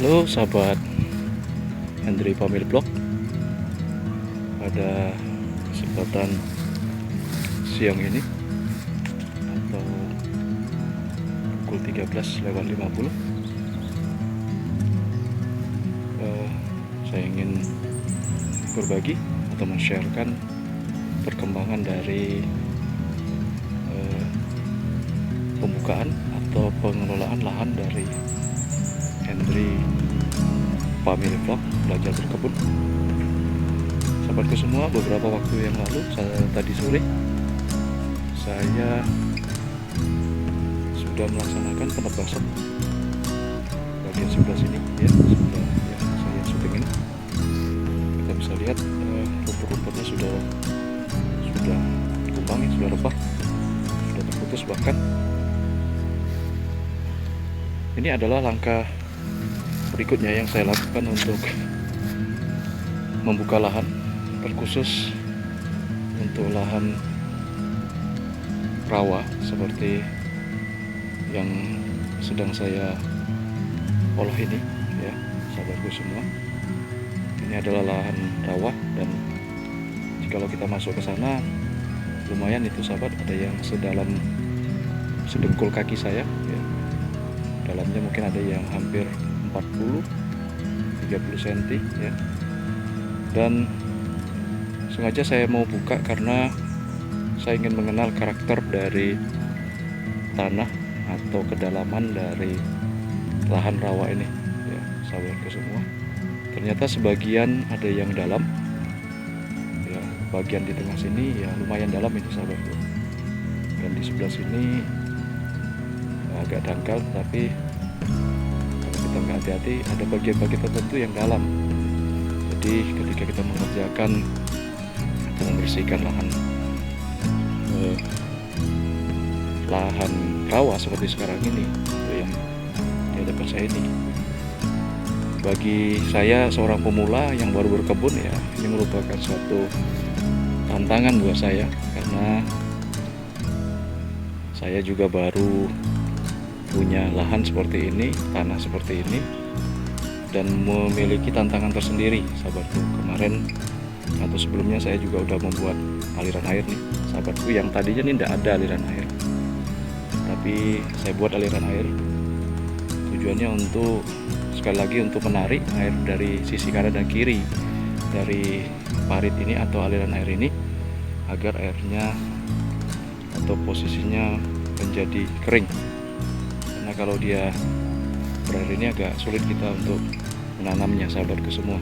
Halo sahabat Hendry Family Vlog. Pada kesempatan siang ini atau pukul 13:50, saya ingin berbagi atau men-sharekan perkembangan dari pembukaan atau pengelolaan lahan dari Hendry Family Vlog Belajar Berkebun. Sahabatku semua, beberapa waktu yang lalu, tadi sore, saya sudah melaksanakan penebasan bagian sebelah sini, ya, sebelah yang saya syuting ini. Kita bisa lihat rumput-rumputnya sudah tumbang, ya, sudah rebah, sudah terputus bahkan. Ini adalah langkah berikutnya yang saya lakukan untuk membuka lahan, terkhusus untuk lahan rawa seperti yang sedang saya olah ini, ya sahabatku semua. Ini adalah lahan rawa, dan jikalau kita masuk ke sana, lumayan itu sahabat, ada yang sedalam sedengkul kaki saya, ya. Dalamnya mungkin ada yang hampir 40-30 cm, ya. Dan sengaja saya mau buka karena saya ingin mengenal karakter dari tanah atau kedalaman dari lahan rawa ini, ya sahabatku semua. Ternyata sebagian ada yang dalam, ya, bagian di tengah sini ya lumayan dalam ini sahabatku, dan di sebelah sini agak dangkal, tapi kalau kita nggak hati-hati ada bagian-bagian tertentu yang dalam. Jadi ketika kita mengerjakan atau membersihkan lahan rawa seperti sekarang ini, yang di hadapan saya ini, bagi saya seorang pemula yang baru berkebun, ya ini merupakan suatu tantangan buat saya, karena saya juga baru punya lahan seperti ini, tanah seperti ini, dan memiliki tantangan tersendiri sahabatku. Kemarin atau sebelumnya saya juga udah membuat aliran air nih sahabatku, yang tadinya nih tidak ada aliran air, tapi saya buat aliran air. Tujuannya untuk, sekali lagi, untuk menarik air dari sisi kanan dan kiri dari parit ini atau aliran air ini, agar airnya atau posisinya menjadi kering. Karena kalau dia berair ini agak sulit kita untuk menanamnya sahabatku semua.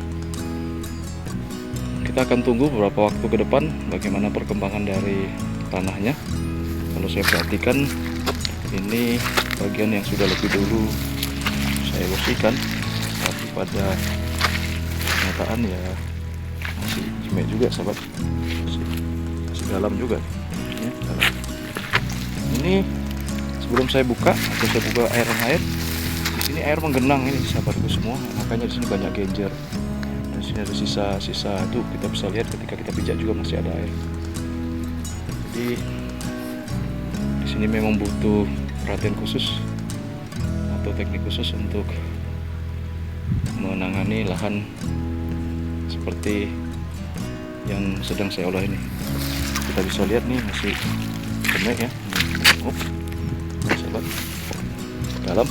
Kita akan tunggu beberapa waktu ke depan bagaimana perkembangan dari tanahnya. Kalau saya perhatikan, ini bagian yang sudah lebih dulu saya bersihkan, tapi pada kenyataan ya masih jimek juga sahabat, masih dalam juga, ya, dalam. Ini sebelum saya buka atau saya buka air, di sini air menggenang ini sahabatku semua, makanya di sini banyak genjer. Dan di sini ada sisa-sisa itu, kita bisa lihat ketika kita pijak juga masih ada air. Jadi di sini memang butuh perhatian khusus atau teknik khusus untuk menangani lahan seperti yang sedang saya olah ini. Kita bisa lihat nih masih jemek, ya. Sahabat, dalam.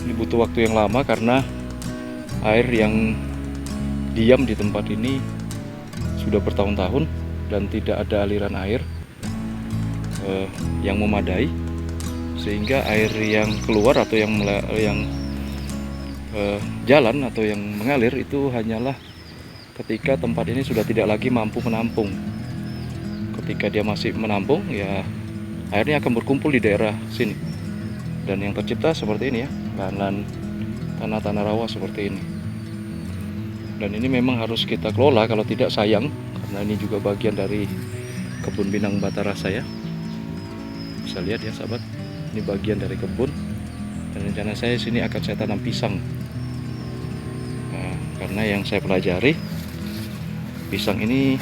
Ini butuh waktu yang lama karena air yang diam di tempat ini sudah bertahun-tahun dan tidak ada aliran air yang memadai, sehingga air yang keluar atau yang jalan atau yang mengalir itu hanyalah ketika tempat ini sudah tidak lagi mampu menampung. Ketika dia masih menampung, ya airnya akan berkumpul di daerah sini, dan yang tercipta seperti ini, ya, lahan-lahan tanah-tanah rawa seperti ini. Dan ini memang harus kita kelola, kalau tidak sayang, karena ini juga bagian dari kebun binang Batara saya. Bisa lihat ya sahabat, ini bagian dari kebun, dan rencana saya sini akan saya tanam pisang. Nah, karena yang saya pelajari, pisang ini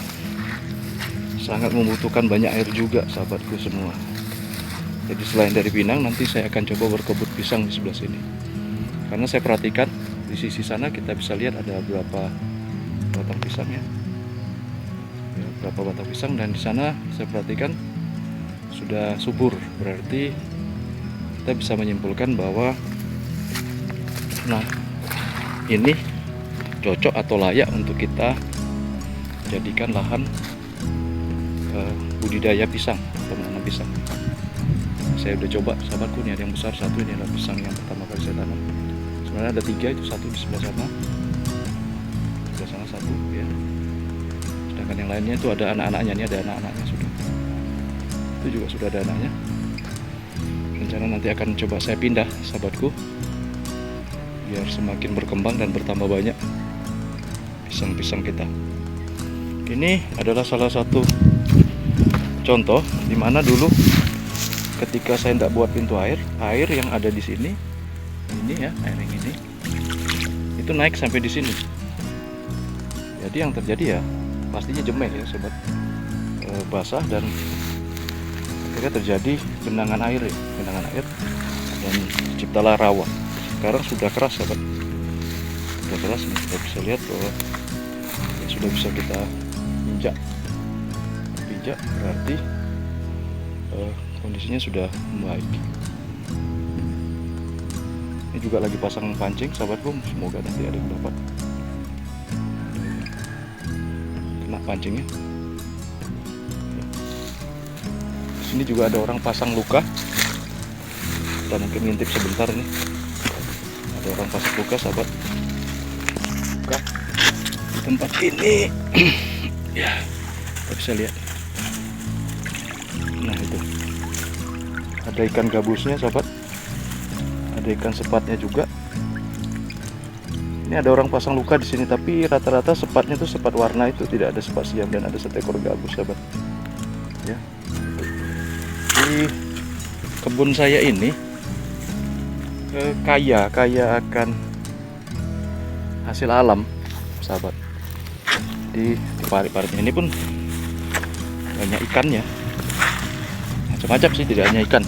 sangat membutuhkan banyak air juga sahabatku semua. Jadi selain dari pinang, nanti saya akan coba berkebun pisang di sebelah sini. Karena saya perhatikan di sisi sana kita bisa lihat ada berapa batang pisang ya, berapa batang pisang, dan di sana saya perhatikan sudah subur. Berarti kita bisa menyimpulkan bahwa nah ini cocok atau layak untuk kita jadikan lahan budidaya pisang atau menanam pisang. Saya udah coba sahabatku, ini ada yang besar satu, ini adalah pisang yang pertama kali saya tanam. Sebenarnya ada 3, itu satu di sebelah sana satu ya, sedangkan yang lainnya itu ada anak-anaknya. Ini ada anak-anaknya sudah, itu juga sudah ada anaknya. Rencana nanti akan coba saya pindah sahabatku, biar semakin berkembang dan bertambah banyak pisang-pisang kita. Ini adalah salah satu contoh dimana dulu ketika saya tidak buat pintu air yang ada di sini, ini ya, air yang ini itu naik sampai di sini. Jadi yang terjadi ya pastinya jemeh ya sobat, basah, dan ketika terjadi genangan air dan ciptalah rawa. Sekarang sudah keras sobat, sudah keras nih, kita bisa lihat bahwa ya, sudah bisa kita injak berarti kondisinya sudah membaik. Ini juga lagi pasang pancing sahabatku, semoga nanti ada yang dapat kena pancingnya. Di sini juga ada orang pasang luka, kita mungkin ngintip sebentar nih. Ada orang pasang luka sahabat, luka di tempat ini. Ya, kita bisa lihat. Nah itu ada ikan gabusnya sahabat, ada ikan sepatnya juga. Ini ada orang pasang luka di sini, tapi rata-rata sepatnya itu sepat warna, itu tidak ada sepat siam, dan ada seekor gabus sahabat. Ya, di kebun saya ini kaya akan hasil alam sahabat. Di parit-paritnya ini pun banyak ikannya, macam-macam sih, tidak hanya ikan.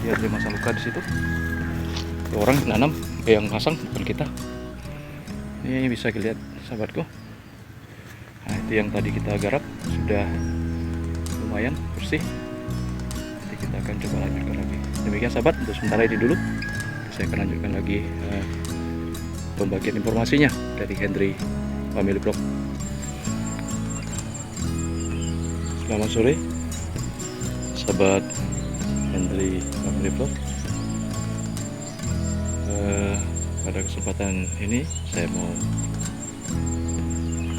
Dia ada masang luka di situ. Orang nanam, yang pasang bukan kita. Ini bisa dilihat sahabatku. Nah itu yang tadi kita garap sudah lumayan bersih. Nanti kita akan coba lanjutkan lagi. Demikian sahabat, untuk sementara ini dulu. Saya akan lanjutkan lagi pembagian informasinya dari Hendry Family Vlog. Selamat sore sahabat Hendry Family Vlog. Pada kesempatan ini saya mau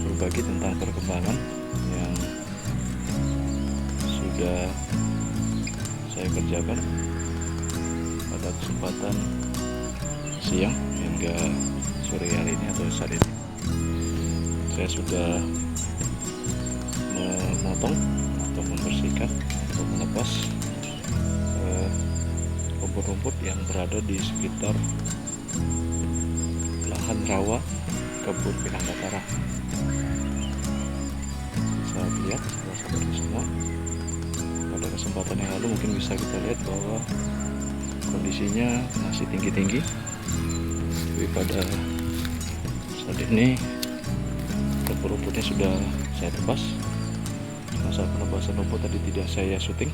berbagi tentang perkembangan yang sudah saya kerjakan pada kesempatan siang hingga sore hari ini atau saat ini. Saya sudah memotong atau membersihkan atau melepas rumput-rumput yang berada di sekitar lahan rawa kebun pinang Batara. Bisa lihat sahabat semua, pada kesempatan yang lalu mungkin bisa kita lihat bahwa kondisinya masih tinggi-tinggi, tapi pada saat ini rumput-rumputnya sudah saya tebas. Masa penebasan rumput tadi tidak saya syuting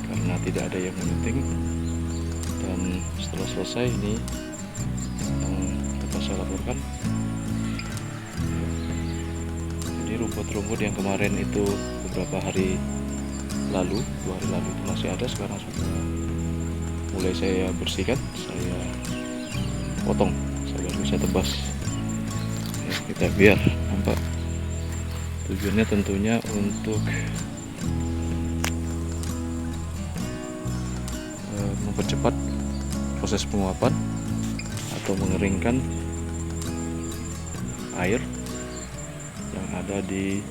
karena tidak ada yang menyuting, dan setelah selesai ini dapat saya laporkan. Jadi rumput-rumput yang kemarin itu beberapa hari lalu, 2 hari lalu itu masih ada, sekarang sudah mulai saya bersihkan, saya potong, saya tebas ya, kita biar nampak. Tujuannya tentunya untuk mempercepat proses penguapan atau mengeringkan air yang ada di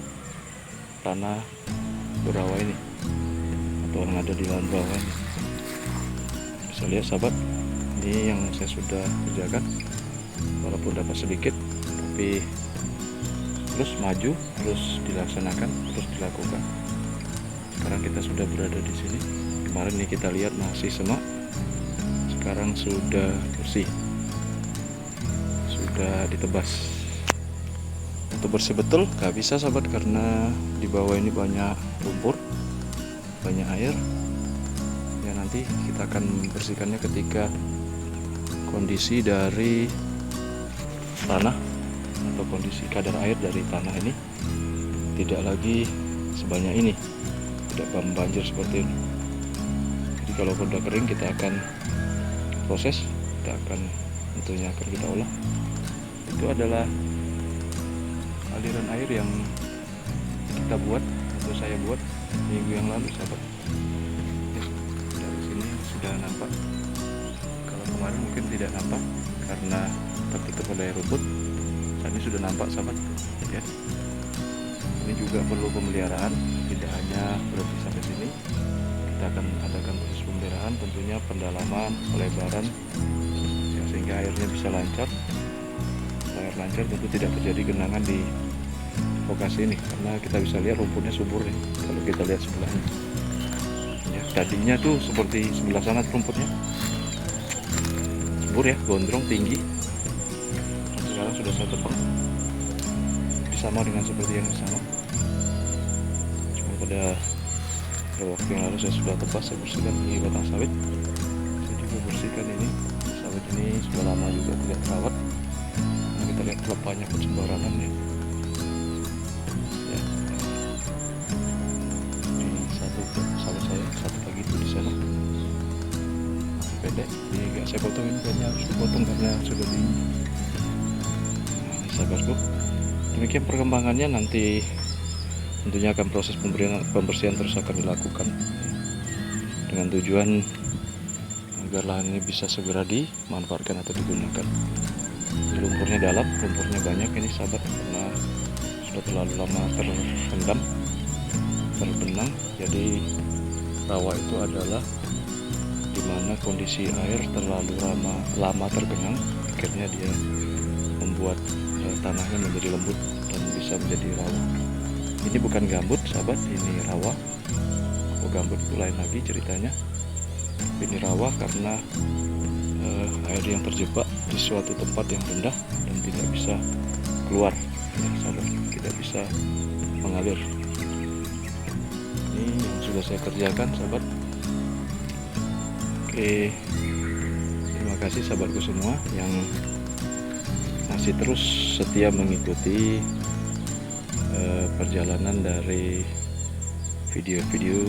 tanah berawa ini atau yang ada di lahan bawah ini. Bisa lihat sahabat, ini yang saya sudah kerjakan, walaupun dapat sedikit tapi terus maju, terus dilaksanakan, terus dilakukan. Sekarang kita sudah berada di sini, Kemarin nih kita lihat masih semak, sekarang sudah bersih, sudah ditebas. Untuk bersih betul nggak bisa sahabat, karena di bawah ini banyak lumpur, banyak air. Ya nanti kita akan membersihkannya ketika kondisi dari tanah atau kondisi kadar air dari tanah ini tidak lagi sebanyak ini, tidak banjir seperti ini. Jadi kalau udah kering kita akan proses, kita akan tentunya akan kita olah. Itu adalah aliran air yang kita buat atau saya buat minggu yang lalu sahabat. Dari sini sudah nampak, kalau kemarin mungkin tidak nampak karena tertutup oleh rumput. Saat ini sudah nampak sahabat ya. Ini juga perlu pemeliharaan, tidak hanya berhenti sampai sini. Kita akan adakan proses pemeliharaan, tentunya pendalaman, pelebaran ya, sehingga airnya bisa lancar. Air lancar tentu tidak terjadi genangan di lokasi ini, karena kita bisa lihat rumputnya subur nih. Kalau kita lihat sebelahnya ya, tadinya tuh seperti sebelah sana rumputnya subur ya, gondrong, tinggi. Dan sekarang sudah saya tebang sama dengan seperti yang di sana. Cuma pada waktu yang lalu saya sudah tebas, saya bersihkan di batang sawit. Saya juga bersihkan ini sawit, ini sudah lama juga tidak terawat. Nah, kita lihat pelepahnya pun sembarangan ya. Ini satu sawit saya, satu lagi itu di sana masih pendek. Ini enggak saya potong, ini kayaknya harus dipotong karena sudah tinggi. Nah, ini sahabatku. Demikian perkembangannya, nanti tentunya akan proses pembersihan terus akan dilakukan dengan tujuan agar lahan ini bisa segera dimanfaatkan atau digunakan. Lumpurnya dalam, lumpurnya banyak ini sahabat, karena sudah terlalu lama terendam, terbenang. Jadi rawa itu adalah dimana kondisi air terlalu lama tergenang, akhirnya dia membuat tanahnya menjadi lembut dan bisa menjadi rawa. Ini bukan gambut sahabat, ini rawa. Oh, gambut itu lain lagi ceritanya. Ini rawa karena air yang terjebak di suatu tempat yang rendah dan tidak bisa keluar ya, sahabat, tidak bisa mengalir. Ini yang sudah saya kerjakan sahabat. Oke, terima kasih sahabatku semua yang masih terus setia mengikuti perjalanan dari video-video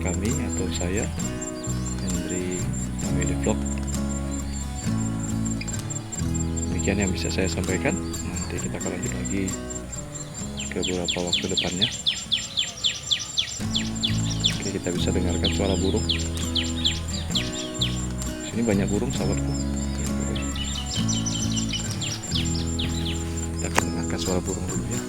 kami atau saya, Hendry Family Vlog. Demikian yang bisa saya sampaikan. Nanti kita akan lanjut lagi ke beberapa waktu depannya. Oke, kita bisa dengarkan suara burung. Sini banyak burung sahabatku. Kita akan dengarkan suara burung dulu ya.